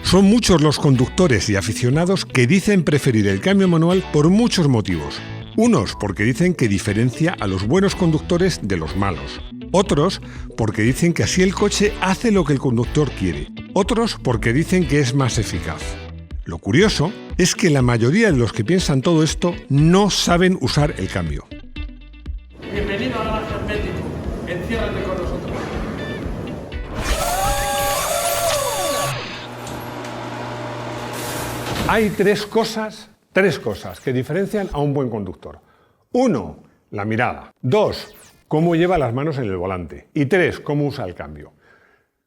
Son muchos los conductores y aficionados que dicen preferir el cambio manual por muchos motivos. Unos porque dicen que diferencia a los buenos conductores de los malos. Otros porque dicen que así el coche hace lo que el conductor quiere. Otros porque dicen que es más eficaz. Lo curioso es que la mayoría de los que piensan todo esto no saben usar el cambio. Bienvenido a Garaje Hermético. Enciérrate con nosotros. Hay tres cosas que diferencian a un buen conductor. 1, la mirada. 2, cómo lleva las manos en el volante. Y 3, cómo usa el cambio.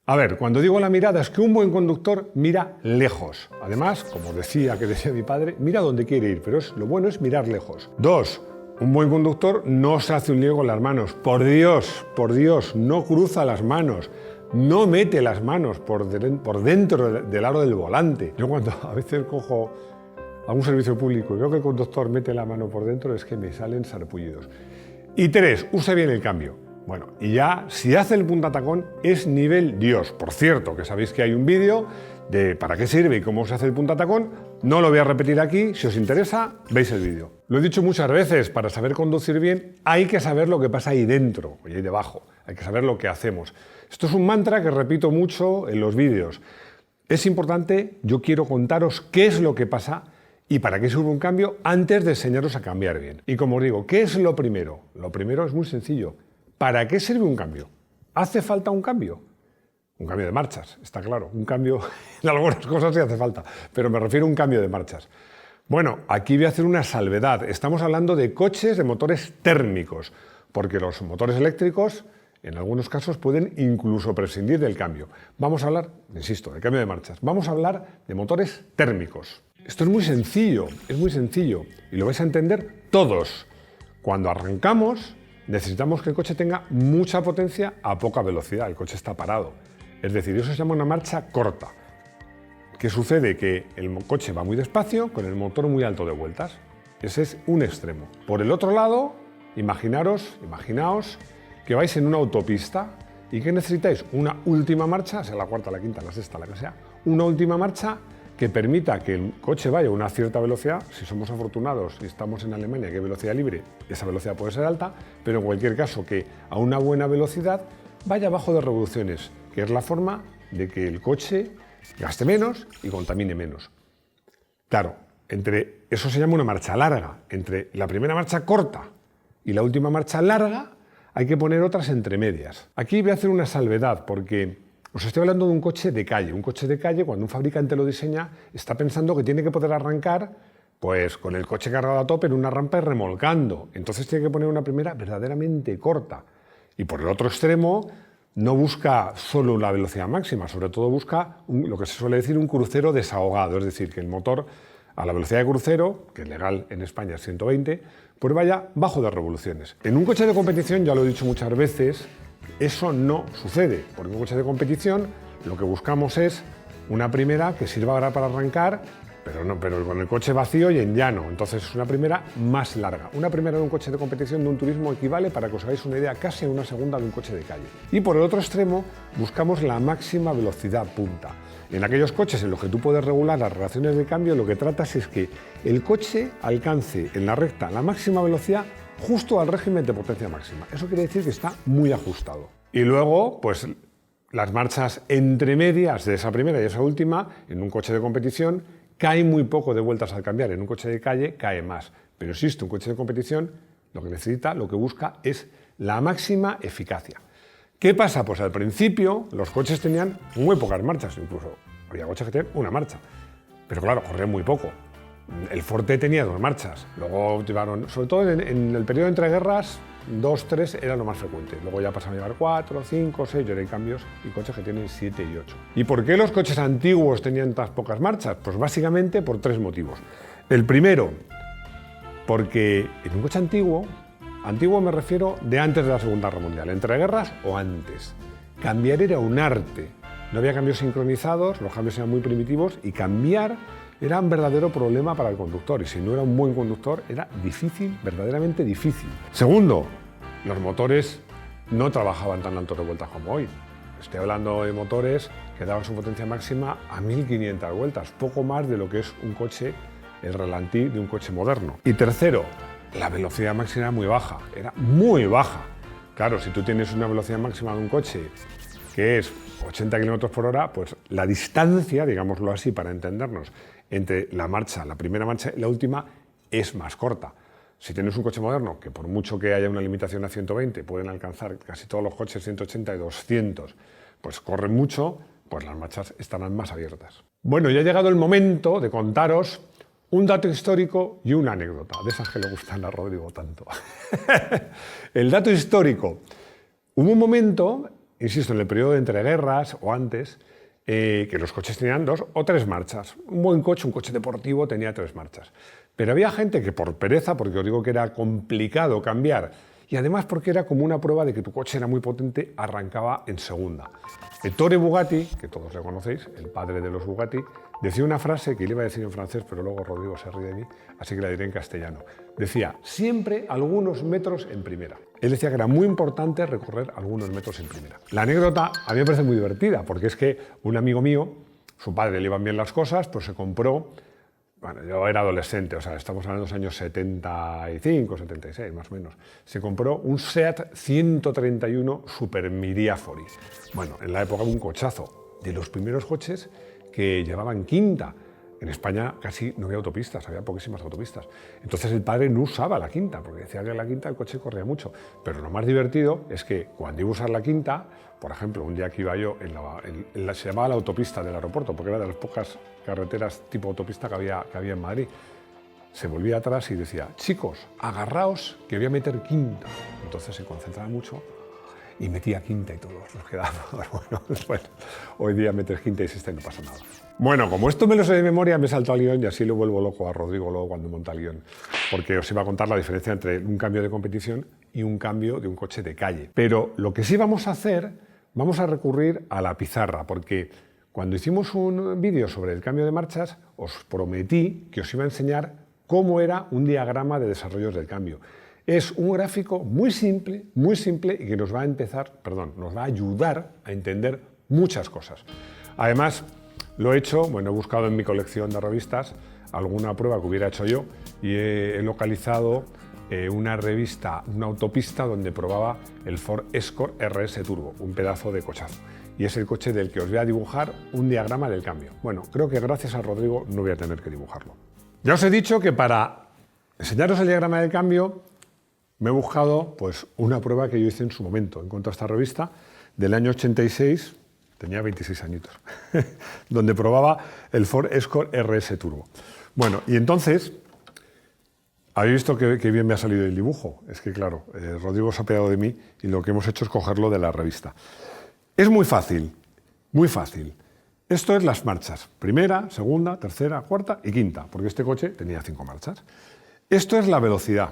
A ver, cuando digo la mirada es que un buen conductor mira lejos. Además, como decía mi padre, mira donde quiere ir, pero lo bueno es mirar lejos. 2, un buen conductor no se hace un lío con las manos. Por Dios, no cruza las manos. No mete las manos por dentro del aro del volante. Yo cuando a veces cojo a un servicio público y veo que el conductor mete la mano por dentro, es que me salen sarpullidos. Y 3, use bien el cambio. Bueno, y ya, si hace el puntatacón, es nivel Dios. Por cierto, que sabéis que hay un vídeo de para qué sirve y cómo se hace el puntatacón. No lo voy a repetir aquí. Si os interesa, veis el vídeo. Lo he dicho muchas veces, para saber conducir bien hay que saber lo que pasa ahí dentro y ahí debajo. Hay que saber lo que hacemos. Esto es un mantra que repito mucho en los vídeos. Es importante, yo quiero contaros qué es lo que pasa y para qué sirve un cambio antes de enseñaros a cambiar bien. Y como os digo, ¿qué es lo primero? Lo primero es muy sencillo. ¿Para qué sirve un cambio? ¿Hace falta un cambio? Un cambio de marchas, está claro. Un cambio en algunas cosas sí hace falta, pero me refiero a un cambio de marchas. Bueno, aquí voy a hacer una salvedad. Estamos hablando de coches de motores térmicos, porque los motores eléctricos en algunos casos pueden incluso prescindir del cambio. Vamos a hablar, insisto, del cambio de marchas. Vamos a hablar de motores térmicos. Esto es muy sencillo y lo vais a entender todos. Cuando arrancamos, necesitamos que el coche tenga mucha potencia a poca velocidad. El coche está parado. Es decir, eso se llama una marcha corta. ¿Qué sucede? Que el coche va muy despacio con el motor muy alto de vueltas. Ese es un extremo. Por el otro lado, imaginaos que vais en una autopista y que necesitáis una última marcha, sea la cuarta, la quinta, la sexta, la que sea, una última marcha que permita que el coche vaya a una cierta velocidad. Si somos afortunados y estamos en Alemania, que hay velocidad libre, esa velocidad puede ser alta, pero en cualquier caso que a una buena velocidad vaya bajo de revoluciones, que es la forma de que el coche gaste menos y contamine menos. Claro, eso se llama una marcha larga. Entre la primera marcha corta y la última marcha larga hay que poner otras entre medias. Aquí voy a hacer una salvedad porque os estoy hablando de un coche de calle. Un coche de calle, cuando un fabricante lo diseña, está pensando que tiene que poder arrancar pues con el coche cargado a tope en una rampa y remolcando. Entonces tiene que poner una primera verdaderamente corta. Y por el otro extremo, no busca solo la velocidad máxima, sobre todo busca lo que se suele decir un crucero desahogado, es decir, que el motor a la velocidad de crucero, que es legal en España es 120, pues vaya bajo de revoluciones. En un coche de competición, ya lo he dicho muchas veces, eso no sucede, porque en un coche de competición lo que buscamos es una primera que sirva ahora para arrancar, pero con el coche vacío y en llano. Entonces es una primera más larga. Una primera de un coche de competición de un turismo equivale, para que os hagáis una idea, casi a una segunda de un coche de calle. Y por el otro extremo buscamos la máxima velocidad punta. En aquellos coches en los que tú puedes regular las relaciones de cambio, lo que tratas es que el coche alcance en la recta la máxima velocidad justo al régimen de potencia máxima. Eso quiere decir que está muy ajustado. Y luego, pues las marchas entre medias de esa primera y esa última, en un coche de competición, cae muy poco de vueltas al cambiar. En un coche de calle cae más. Pero existe un coche de competición, lo que necesita, lo que busca es la máxima eficacia. ¿Qué pasa? Pues al principio los coches tenían muy pocas marchas, incluso había coches que tenían una marcha. Pero claro, corrían muy poco. El Forte tenía 2 marchas. Luego llevaron, sobre todo en el periodo entre guerras, 2, 3 era lo más frecuente. Luego ya pasaron a llevar 4, 5, 6, y ahora hay cambios y coches que tienen 7 y 8. ¿Y por qué los coches antiguos tenían tan pocas marchas? Pues básicamente por 3 motivos. El primero, porque en un coche antiguo me refiero de antes de la Segunda Guerra Mundial, entre guerras o antes, cambiar era un arte. No había cambios sincronizados, los cambios eran muy primitivos y cambiar era un verdadero problema para el conductor, y si no era un buen conductor era difícil, verdaderamente difícil. Segundo, los motores no trabajaban tan altos de vueltas como hoy. Estoy hablando de motores que daba su potencia máxima a 1500 vueltas, poco más de lo que es un coche, el ralentí de un coche moderno. Y tercero, la velocidad máxima era muy baja, era muy baja. Claro, si tú tienes una velocidad máxima de un coche que es 80 km por hora, pues la distancia, digámoslo así para entendernos, entre la marcha, la primera marcha y la última es más corta. Si tienes un coche moderno, que por mucho que haya una limitación a 120, pueden alcanzar casi todos los coches 180 y 200, pues corren mucho, pues las marchas estarán más abiertas. Bueno, ya ha llegado el momento de contaros un dato histórico y una anécdota, de esas que le gustan a Rodrigo tanto. El dato histórico. Hubo un momento, insisto, en el periodo de entreguerras o antes, que los coches tenían 2 o 3 marchas. Un buen coche, un coche deportivo, tenía 3 marchas. Pero había gente que por pereza, porque os digo que era complicado cambiar, y además porque era como una prueba de que tu coche era muy potente, arrancaba en segunda. Ettore Bugatti, que todos le conocéis, el padre de los Bugatti, decía una frase que le iba a decir en francés, pero luego Rodrigo se ríe de mí, así que la diré en castellano. Decía, siempre algunos metros en primera. Él decía que era muy importante recorrer algunos metros en primera. La anécdota a mí me parece muy divertida, porque es que un amigo mío, su padre le iban bien las cosas, pues se compró, bueno, yo era adolescente, o sea, estamos hablando de los años 75, 76 más o menos, se compró un Seat 131 Super Miriafori. Bueno, en la época un cochazo, de los primeros coches que llevaban quinta. En España casi no había autopistas, había poquísimas autopistas. Entonces el padre no usaba la quinta, porque decía que la quinta el coche corría mucho. Pero lo más divertido es que cuando iba a usar la quinta, por ejemplo, un día que iba yo, se llamaba la autopista del aeropuerto, porque era de las pocas carreteras tipo autopista que había en Madrid, se volvía atrás y decía, chicos, agarraos que voy a meter quinta. Entonces se concentraba mucho y metía quinta y todos nos quedábamos. Bueno, hoy día metes quinta y sexta y no pasa nada. Bueno, como esto me lo sé de memoria, me he saltado al guión y así lo vuelvo loco a Rodrigo luego cuando monta el guión, porque os iba a contar la diferencia entre un cambio de competición y un cambio de un coche de calle. Pero lo que sí vamos a hacer, vamos a recurrir a la pizarra, porque cuando hicimos un vídeo sobre el cambio de marchas, os prometí que os iba a enseñar cómo era un diagrama de desarrollos del cambio. Es un gráfico muy simple y que nos va a ayudar a entender muchas cosas. Además, lo he hecho, bueno, he buscado en mi colección de revistas alguna prueba que hubiera hecho yo y he localizado una revista, una autopista donde probaba el Ford Escort RS Turbo, un pedazo de cochazo. Y es el coche del que os voy a dibujar un diagrama del cambio. Bueno, creo que gracias a Rodrigo no voy a tener que dibujarlo. Ya os he dicho que para enseñaros el diagrama del cambio me he buscado pues, una prueba que yo hice en su momento. Encontré esta revista del año 86, tenía 26 añitos, donde probaba el Ford Escort RS Turbo. Bueno, y entonces, habéis visto que bien me ha salido el dibujo. Es que claro, Rodrigo se ha pegado de mí y lo que hemos hecho es cogerlo de la revista. Es muy fácil, muy fácil. Esto es las marchas, primera, segunda, tercera, cuarta y quinta, porque este coche tenía 5 marchas. Esto es la velocidad.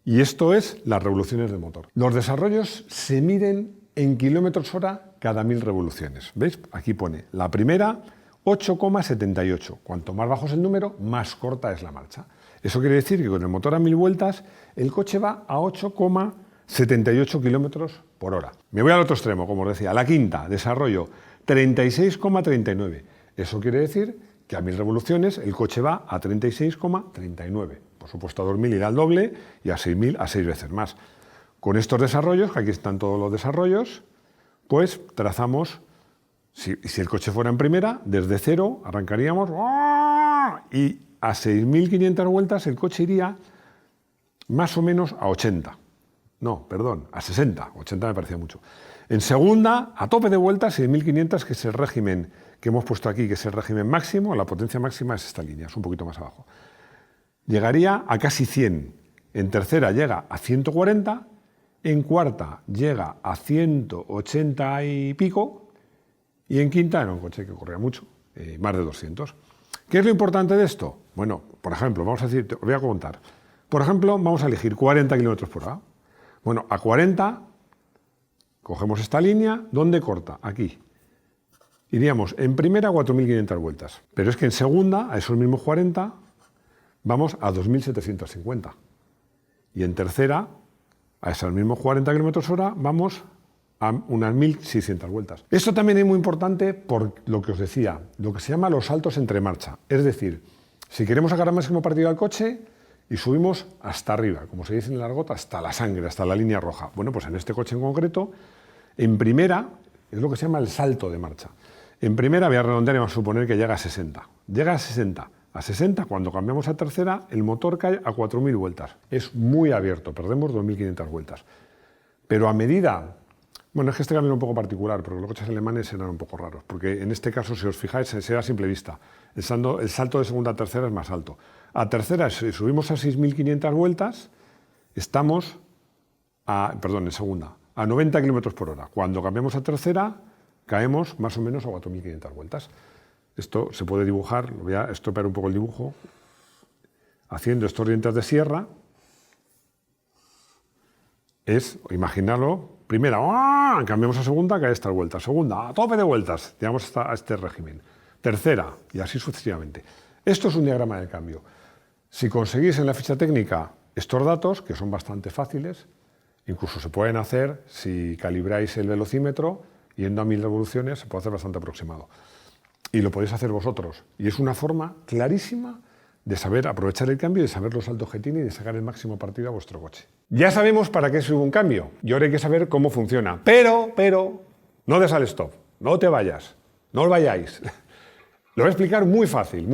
Y esto es las revoluciones del motor. Los desarrollos se miden en kilómetros hora cada 1000 revoluciones. ¿Veis? Aquí pone la primera 8,78. Cuanto más bajo es el número, más corta es la marcha. Eso quiere decir que con el motor a 1000 vueltas, el coche va a 8,78 kilómetros por hora. Me voy al otro extremo, como os decía. La quinta, desarrollo 36,39. Eso quiere decir que a 1000 revoluciones el coche va a 36,39. Por supuesto, a 2000 irá al doble y a 6000 a 6 veces más. Con estos desarrollos, que aquí están todos los desarrollos, pues trazamos, si el coche fuera en primera, desde cero arrancaríamos y a 6500 vueltas el coche iría más o menos a 80. No, perdón, a 60. 80 me parecía mucho. En segunda, a tope de vueltas, 6500, que es el régimen que hemos puesto aquí, que es el régimen máximo. La potencia máxima es esta línea, es un poquito más abajo. Llegaría a casi 100. En tercera llega a 140. En cuarta llega a 180 y pico. Y en quinta era un coche que corría mucho, más de 200. ¿Qué es lo importante de esto? Bueno, por ejemplo, vamos a decir, os voy a contar. Por ejemplo, vamos a elegir 40 km por hora. Bueno, a 40 cogemos esta línea. ¿Dónde corta? Aquí. Iríamos en primera a 4500 vueltas. Pero es que en segunda, a esos mismos 40, vamos a 2750. Y en tercera, a esos mismos 40 km hora, vamos a unas 1.600 vueltas. Esto también es muy importante por lo que os decía, lo que se llama los saltos entre marcha. Es decir, si queremos sacar al máximo partido al coche y subimos hasta arriba, como se dice en el argot, hasta la sangre, hasta la línea roja. Bueno, pues en este coche en concreto, en primera, es lo que se llama el salto de marcha. En primera, voy a redondear y vamos a suponer que llega a 60. Llega a 60. A 60, cuando cambiamos a tercera, el motor cae a 4.000 vueltas. Es muy abierto, perdemos 2.500 vueltas. Pero a medida... Bueno, es que este cambio es un poco particular, porque los coches alemanes eran un poco raros, porque en este caso, si os fijáis, se ve a simple vista. El salto de segunda a tercera es más alto. A tercera, si subimos a 6.500 vueltas, estamos en segunda, a 90 km por hora. Cuando cambiamos a tercera, caemos más o menos a 4.500 vueltas. Esto se puede dibujar, lo voy a estropear un poco el dibujo, haciendo estos dientes de sierra. Es, imaginarlo, primera, cambiamos a segunda, cae estas vueltas. Segunda, a tope de vueltas, llegamos a este régimen. Tercera, y así sucesivamente. Esto es un diagrama del cambio. Si conseguís en la ficha técnica estos datos, que son bastante fáciles, incluso se pueden hacer si calibráis el velocímetro, yendo a 1000 revoluciones, se puede hacer bastante aproximado. Y lo podéis hacer vosotros. Y es una forma clarísima de saber aprovechar el cambio, de saber los saltos que tiene y de sacar el máximo partido a vuestro coche. Ya sabemos para qué sirve un cambio y ahora hay que saber cómo funciona. Pero, no des al stop, no te vayas, no os vayáis. Lo voy a explicar muy fácil,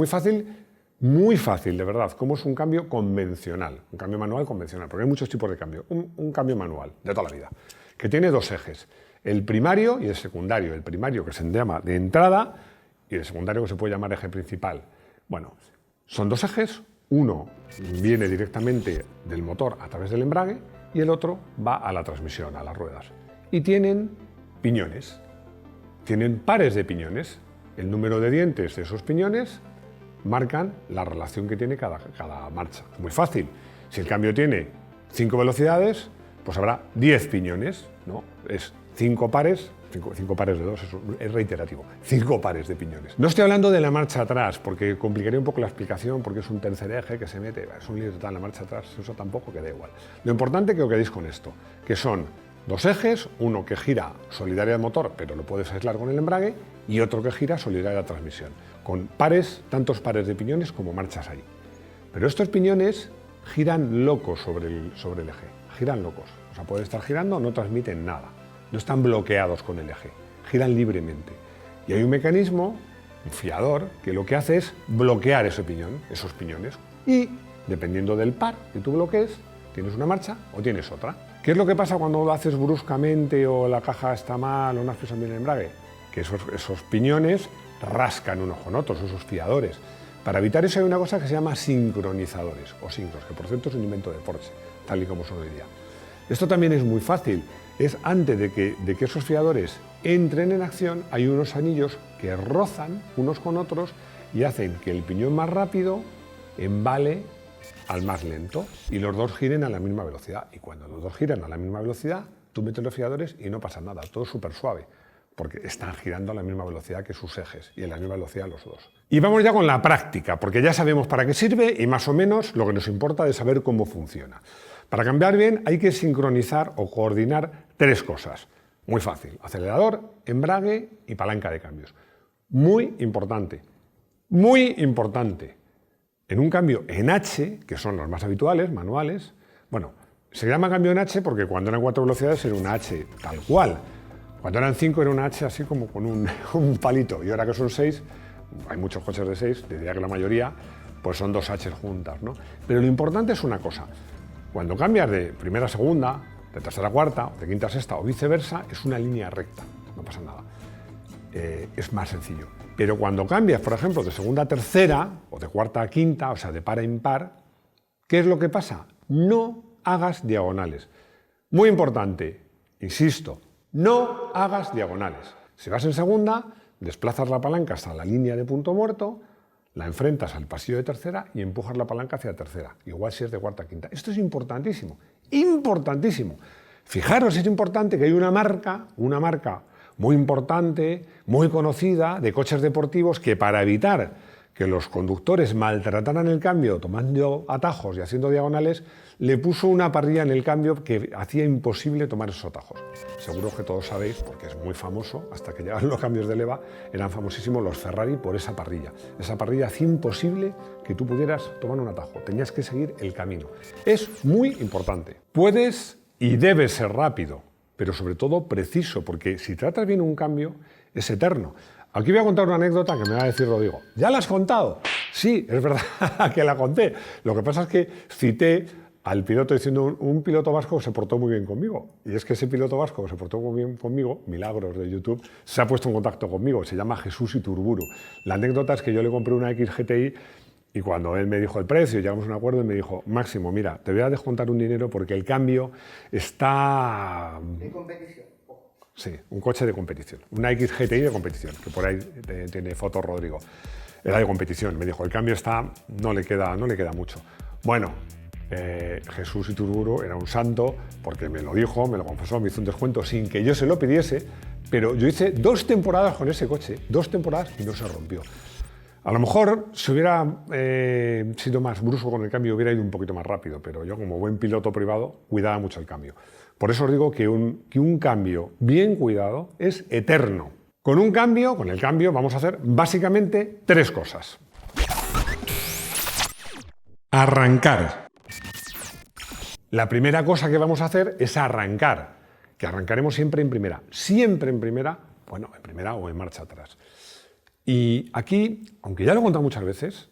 de verdad, cómo es un cambio convencional, un cambio manual convencional, porque hay muchos tipos de cambio. Un cambio manual de toda la vida, que tiene dos ejes, el primario y el secundario. El primario que se llama de entrada y el secundario que se puede llamar eje principal. Bueno, son dos ejes, uno viene directamente del motor a través del embrague y el otro va a la transmisión, a las ruedas. Y tienen piñones, tienen pares de piñones. El número de dientes de esos piñones marcan la relación que tiene cada marcha. Es muy fácil. Si el cambio tiene 5 velocidades, pues habrá 10 piñones, ¿no? Es 5 pares. 5 pares de 2, es reiterativo. 5 pares de piñones. No estoy hablando de la marcha atrás, porque complicaría un poco la explicación, porque es un tercer eje que se mete, es un lío total, la marcha atrás se usa tampoco, que da igual. Lo importante es que os quedéis con esto, que son dos ejes, uno que gira solidaria al motor, pero lo puedes aislar con el embrague, y otro que gira solidaria a la transmisión, con pares, tantos pares de piñones como marchas hay. Pero estos piñones giran locos sobre el eje, giran locos. O sea, pueden estar girando, no transmiten nada. No están bloqueados con el eje, giran libremente. Y hay un mecanismo, un fiador, que lo que hace es bloquear esos piñones. Y, dependiendo del par que tú bloquees, tienes una marcha o tienes otra. ¿Qué es lo que pasa cuando lo haces bruscamente o la caja está mal o no has pisado bien el embrague? Que esos piñones rascan unos con otros, esos fiadores. Para evitar eso hay una cosa que se llama sincronizadores o sincros, que por cierto es un invento de Porsche, tal y como son hoy día. Esto también es muy fácil. Es antes de que esos fiadores entren en acción, hay unos anillos que rozan unos con otros y hacen que el piñón más rápido embale al más lento y los dos giren a la misma velocidad. Y cuando los dos giran a la misma velocidad, tú metes los fiadores y no pasa nada, todo súper suave, porque están girando a la misma velocidad que sus ejes y a la misma velocidad los dos. Y vamos ya con la práctica, porque ya sabemos para qué sirve y más o menos lo que nos importa es saber cómo funciona. Para cambiar bien hay que sincronizar o coordinar 3 cosas. Muy fácil: acelerador, embrague y palanca de cambios. Muy importante. Muy importante. En un cambio en H, que son los más habituales, manuales, bueno, se llama cambio en H porque cuando eran 4 velocidades era una H tal cual. Cuando eran 5 era una H así como con un palito. Y ahora que son 6, hay muchos coches de 6, diría que la mayoría, pues son 2 Hs juntas, ¿no? Pero lo importante es una cosa. Cuando cambias de primera a segunda, de tercera a cuarta, de quinta a sexta o viceversa, es una línea recta, no pasa nada. Es más sencillo. Pero cuando cambias, por ejemplo, de segunda a tercera o de cuarta a quinta, o sea, de par a impar, ¿qué es lo que pasa? No hagas diagonales. Muy importante, insisto, no hagas diagonales. Si vas en segunda, desplazas la palanca hasta la línea de punto muerto, la enfrentas al pasillo de tercera y empujas la palanca hacia tercera, igual si es de cuarta a quinta. Esto es importantísimo, importantísimo. Fijaros, es importante que hay una marca muy importante, muy conocida, de coches deportivos, que para evitar que los conductores maltrataran el cambio tomando atajos y haciendo diagonales, le puso una parrilla en el cambio que hacía imposible tomar esos atajos. Seguro que todos sabéis, porque es muy famoso, hasta que llegaron los cambios de leva, eran famosísimos los Ferrari por esa parrilla. Esa parrilla hacía imposible que tú pudieras tomar un atajo, tenías que seguir el camino. Es muy importante. Puedes y debes ser rápido, pero sobre todo preciso, porque si tratas bien un cambio, es eterno. Aquí voy a contar una anécdota que me va a decir Rodrigo. ¿Ya la has contado? Sí, es verdad que la conté. Lo que pasa es que cité al piloto diciendo un piloto vasco que se portó muy bien conmigo. Y es que ese piloto vasco que se portó muy bien conmigo, milagros de YouTube, se ha puesto en contacto conmigo. Se llama Jesús Iturburu. La anécdota es que yo le compré una XGTI y cuando él me dijo el precio, llegamos a un acuerdo y me dijo, Máximo, mira, te voy a descontar un dinero porque el cambio está... En competición. Sí, un coche de competición, una XGTI de competición, que por ahí tiene fotos Rodrigo. Era de competición, me dijo, el cambio está, no le queda mucho. Bueno, Jesús Iturburu era un santo porque me lo dijo, me lo confesó, me hizo un descuento sin que yo se lo pidiese, pero yo hice 2 temporadas con ese coche, 2 temporadas y no se rompió. A lo mejor si hubiera sido más brusco con el cambio hubiera ido un poquito más rápido, pero yo como buen piloto privado cuidaba mucho el cambio. Por eso os digo que un cambio bien cuidado es eterno. Con el cambio vamos a hacer básicamente 3 cosas. Arrancar. La primera cosa que vamos a hacer es arrancar, que arrancaremos siempre en primera. Siempre en primera, bueno, en primera o en marcha atrás. Y aquí, aunque ya lo he contado muchas veces,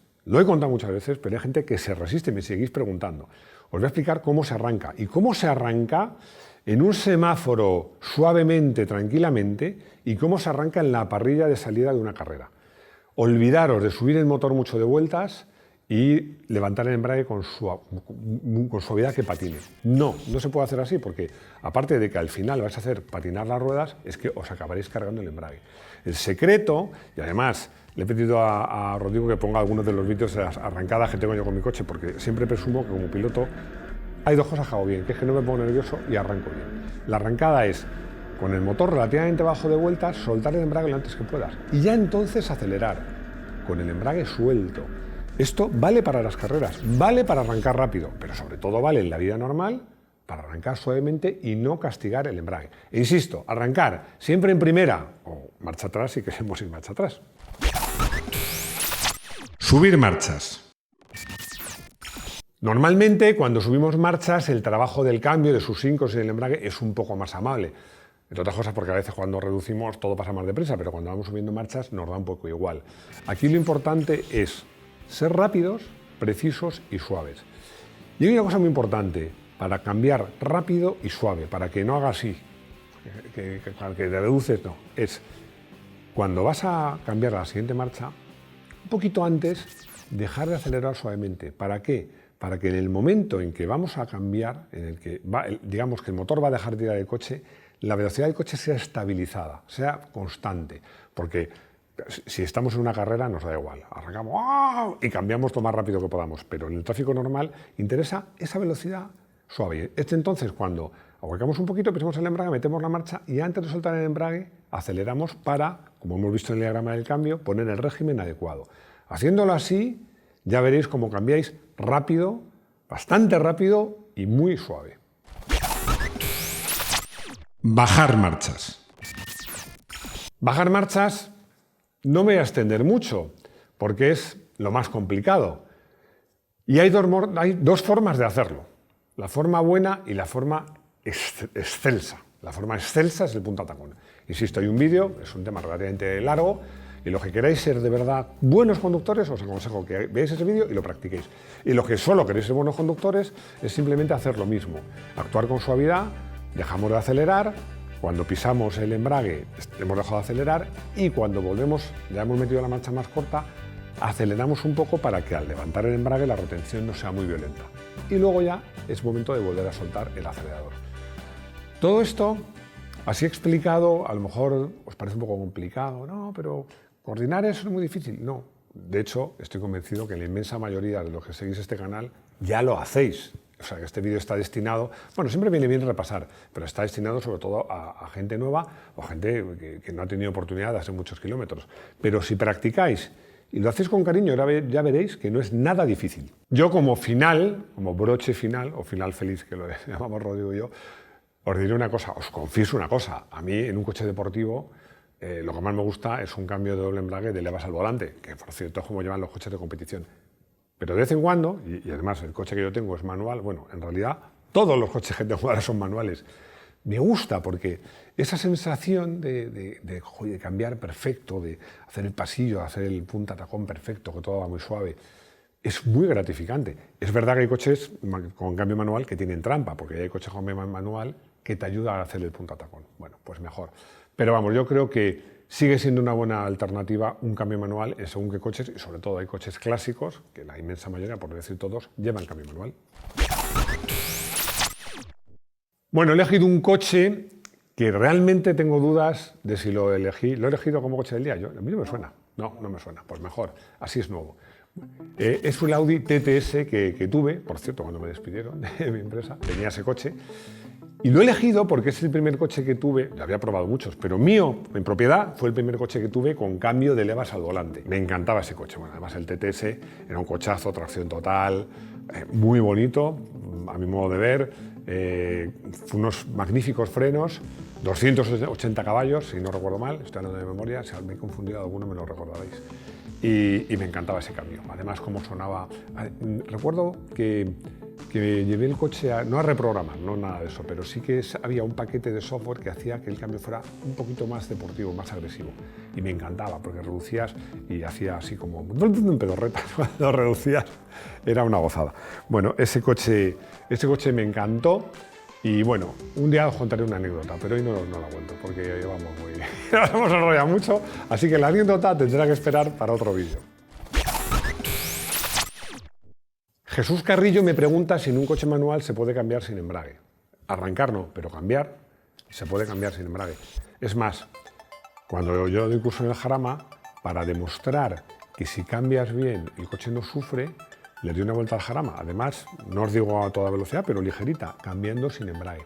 pero hay gente que se resiste y me seguís preguntando. Os voy a explicar cómo se arranca. Y cómo se arranca en un semáforo suavemente, tranquilamente, y cómo se arranca en la parrilla de salida de una carrera. Olvidaros de subir el motor mucho de vueltas y levantar el embrague con suavidad que patine. No se puede hacer así porque, aparte de que al final vais a hacer patinar las ruedas, es que os acabaréis cargando el embrague. El secreto, y además le he pedido a Rodrigo que ponga algunos de los vídeos de las arrancadas que tengo yo con mi coche, porque siempre presumo que como piloto hay 2 cosas que hago bien, que es que no me pongo nervioso y arranco bien. La arrancada es, con el motor relativamente bajo de vueltas, soltar el embrague lo antes que puedas y ya entonces acelerar, con el embrague suelto. Esto vale para las carreras, vale para arrancar rápido, pero sobre todo vale en la vida normal para arrancar suavemente y no castigar el embrague. E insisto, arrancar siempre en primera o marcha atrás si queremos ir marcha atrás. Subir marchas. Normalmente, cuando subimos marchas, el trabajo del cambio, de sus sincros y del embrague es un poco más amable. Entre otras cosas porque a veces cuando reducimos todo pasa más deprisa, pero cuando vamos subiendo marchas nos da un poco igual. Aquí lo importante es ser rápidos, precisos y suaves. Y hay una cosa muy importante para cambiar rápido y suave, para que no haga así, que te reduces, no. Es cuando vas a cambiar a la siguiente marcha, un poquito antes, dejar de acelerar suavemente. ¿Para qué? Para que en el momento en que vamos a cambiar, en el que digamos que el motor va a dejar de tirar el coche, la velocidad del coche sea estabilizada, sea constante. Porque si estamos en una carrera nos da igual, arrancamos ¡oh! Y cambiamos lo más rápido que podamos, pero en el tráfico normal interesa esa velocidad suave. Entonces, cuando ahuecamos un poquito, pisamos el embrague, metemos la marcha y antes de soltar el embrague aceleramos para, como hemos visto en el diagrama del cambio, poner el régimen adecuado. Haciéndolo así, ya veréis cómo cambiáis rápido, bastante rápido y muy suave. Bajar marchas. Bajar marchas no me voy a extender mucho, porque es lo más complicado. Y hay 2 formas de hacerlo. La forma buena y la forma excelsa. La forma excelsa es el punta tacón. Insisto, hay un vídeo, es un tema relativamente largo, y los que queráis ser de verdad buenos conductores, os aconsejo que veáis ese vídeo y lo practiquéis. Y los que solo queréis ser buenos conductores, es simplemente hacer lo mismo. Actuar con suavidad, dejamos de acelerar, cuando pisamos el embrague hemos dejado de acelerar y cuando volvemos, ya hemos metido la marcha más corta, aceleramos un poco para que al levantar el embrague la retención no sea muy violenta. Y luego ya es momento de volver a soltar el acelerador. Todo esto, así explicado, a lo mejor os parece un poco complicado, no, pero coordinar eso es muy difícil. No, de hecho, estoy convencido que la inmensa mayoría de los que seguís este canal ya lo hacéis. O sea, que este vídeo está destinado, bueno, siempre viene bien repasar, pero está destinado sobre todo a gente nueva o a gente que no ha tenido oportunidad de hacer muchos kilómetros. Pero si practicáis y lo hacéis con cariño, ya veréis que no es nada difícil. Yo como final, como broche final, o final feliz que lo llamamos Rodrigo y yo, os diré una cosa, os confieso una cosa. A mí en un coche deportivo lo que más me gusta es un cambio de doble embrague de levas al volante, que por cierto es como llevan los coches de competición. Pero de vez en cuando, y además el coche que yo tengo es manual, bueno, en realidad todos los coches que tengo ahora son manuales. Me gusta porque esa sensación de cambiar perfecto, de hacer el pasillo, hacer el punta tacón perfecto, que todo va muy suave, es muy gratificante. Es verdad que hay coches con cambio manual que tienen trampa, porque hay coches con cambio manual que te ayudan a hacer el punta tacón. Bueno, pues mejor. Pero vamos, yo creo que sigue siendo una buena alternativa un cambio manual en según qué coches, y sobre todo hay coches clásicos, que la inmensa mayoría, por no decir todos, llevan cambio manual. Bueno, he elegido un coche que realmente tengo dudas de si lo elegí. ¿Lo he elegido como coche del día? A mí no me suena. No me suena. Pues mejor, así es nuevo. Es un Audi TTS que tuve, por cierto, cuando me despidieron de mi empresa, tenía ese coche. Y lo he elegido porque es el primer coche que tuve, ya había probado muchos, pero mío, en propiedad, fue el primer coche que tuve con cambio de levas al volante. Me encantaba ese coche. Bueno, además el TTS era un cochazo, tracción total, muy bonito, a mi modo de ver, unos magníficos frenos, 280 caballos, si no recuerdo mal, estoy hablando de memoria, si me he confundido alguno me lo recordaréis. Y me encantaba ese cambio, además cómo sonaba. Recuerdo que llevé el coche, no a reprogramar, no nada de eso, pero sí que había un paquete de software que hacía que el cambio fuera un poquito más deportivo, más agresivo. Y me encantaba, porque reducías y hacía así como un pedorreta cuando reducías. Era una gozada. Bueno, ese coche me encantó. Y bueno, un día os contaré una anécdota, pero hoy no la cuento, porque nos hemos enrollado mucho, así que la anécdota tendrá que esperar para otro vídeo. Jesús Carrillo me pregunta si en un coche manual se puede cambiar sin embrague. Arrancar no, pero cambiar se puede cambiar sin embrague. Es más, cuando yo doy curso en el Jarama, para demostrar que si cambias bien el coche no sufre, le doy una vuelta al Jarama. Además, no os digo a toda velocidad, pero ligerita, cambiando sin embrague.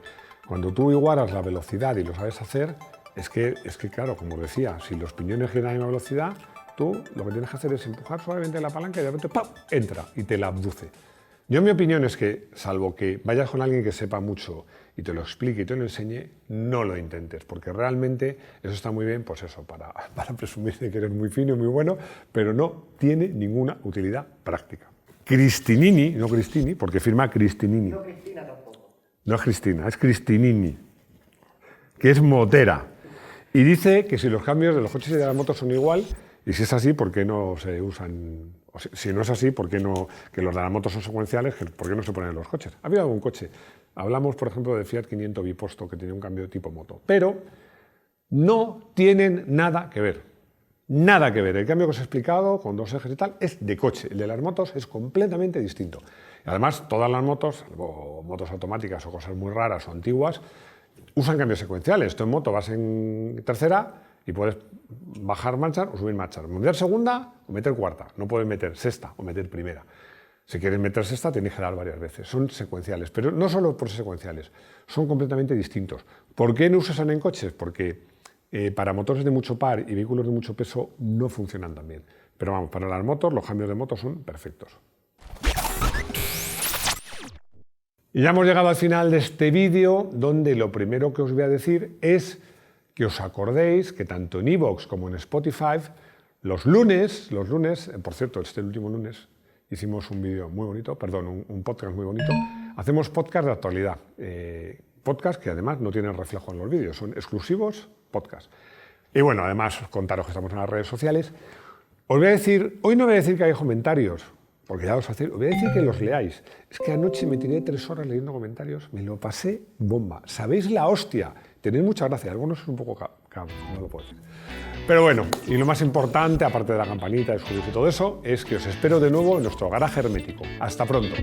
Cuando tú igualas la velocidad y lo sabes hacer, es que claro, como os decía, si los piñones giran a la misma velocidad, tú lo que tienes que hacer es empujar suavemente la palanca y de repente ¡pam!, entra y te la abduce. Yo mi opinión es que, salvo que vayas con alguien que sepa mucho y te lo explique y te lo enseñe, no lo intentes, porque realmente eso está muy bien, pues eso, para presumir de que eres muy fino y muy bueno, pero no tiene ninguna utilidad práctica. Cristinini, no Cristini, porque firma Cristinini. No, Cristina tampoco. No es Cristina, es Cristinini, que es motera. Y dice que si los cambios de los coches y de las motos son igual, y si es así, ¿por qué no se usan? O si no es así, ¿por qué no? Que los de las motos son secuenciales, ¿por qué no se ponen en los coches? Ha habido algún coche. Hablamos, por ejemplo, de Fiat 500 biposto, que tiene un cambio de tipo moto. Pero no tienen nada que ver. Nada que ver. El cambio que os he explicado, con dos ejes y tal, es de coche. El de las motos es completamente distinto. Y además, todas las motos, o motos automáticas o cosas muy raras o antiguas, usan cambios secuenciales. Tú en moto vas en tercera y puedes bajar marchas o subir marchas. Meter segunda o meter cuarta. No puedes meter sexta o meter primera. Si quieres meter sexta, tienes que dar varias veces. Son secuenciales, pero no solo por ser secuenciales, son completamente distintos. ¿Por qué no se usan en coches? Porque para motores de mucho par y vehículos de mucho peso no funcionan tan bien. Pero vamos, para las motos, los cambios de motos son perfectos. Y ya hemos llegado al final de este vídeo, donde lo primero que os voy a decir es que os acordéis que tanto en iVoox como en Spotify, los lunes, por cierto, este último lunes hicimos un vídeo muy bonito, perdón, un podcast muy bonito, hacemos podcast de actualidad. Podcast que además no tienen reflejo en los vídeos, son exclusivos podcast. Y bueno, además contaros que estamos en las redes sociales. Os voy a decir, hoy no voy a decir que haya comentarios, porque ya os voy a decir que los leáis. Es que anoche me tiré 3 horas leyendo comentarios, me lo pasé bomba. ¿Sabéis la hostia? Tenéis mucha gracia, algunos es un poco no lo puedo decir. Pero bueno, y lo más importante, aparte de la campanita, de suscribirse y todo eso, es que os espero de nuevo en nuestro garaje hermético. Hasta pronto.